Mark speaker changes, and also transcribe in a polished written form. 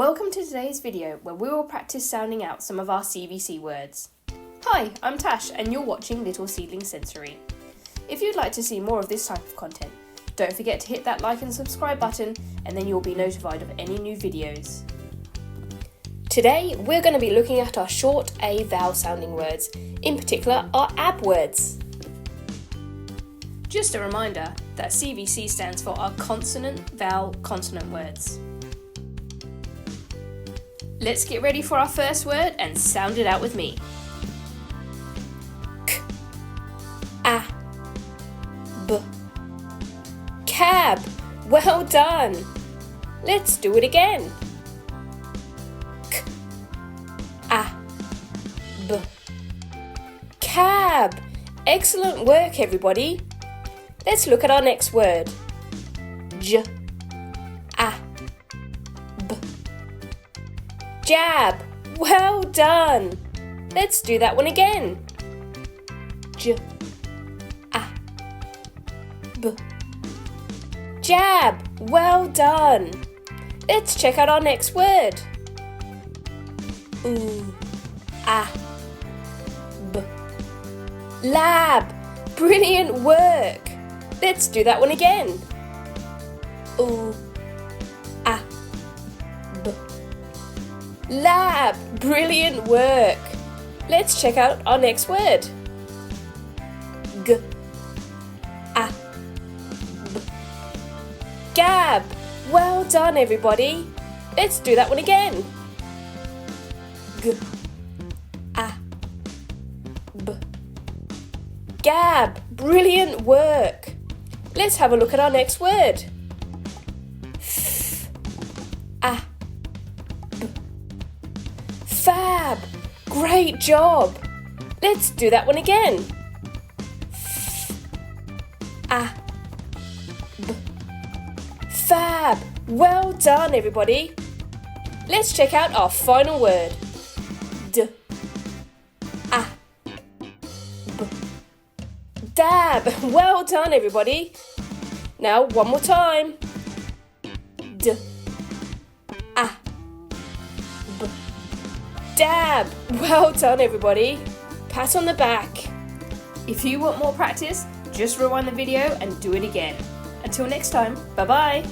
Speaker 1: Welcome to today's video where we will practice sounding out some of our CVC words. Hi, I'm Tash and you're watching Little Seedlings Sensory. If you'd like to see more of this type of content, don't forget to hit that like and subscribe button and then you'll be notified of any new videos. Today we're going to be looking at our short A vowel sounding words, in particular our AB words. Just a reminder that CVC stands for our Consonant Vowel Consonant words. Let's get ready for our first word and sound it out with me. K, A, B. Cab. Well done. Let's do it again. K, A, B. Cab. Excellent work, everybody. Let's look at our next word. J, A, B. Jab. Well done. Let's do that one again. J, A, B. Jab. Well done. Let's check out our next word. A, B. Lab. Brilliant work. Let's do that one again. A, B. Lab. Brilliant work. Let's check out our next word. G, A, B. Gab. Well done, everybody. Let's do that one again. G, A, B. Gab. Brilliant work. Let's have a look at our next word. F, A, B. Fab. Great job. Let's do that one again. F, A, B. Fab. Well done, everybody. Let's check out our final word. D, A, B. Dab. Well done, everybody. Now, one more time. D, A, B. Dab. Well done, everybody. Pat on the back. If you want more practice, just rewind the video and do it again. Until next time, bye-bye.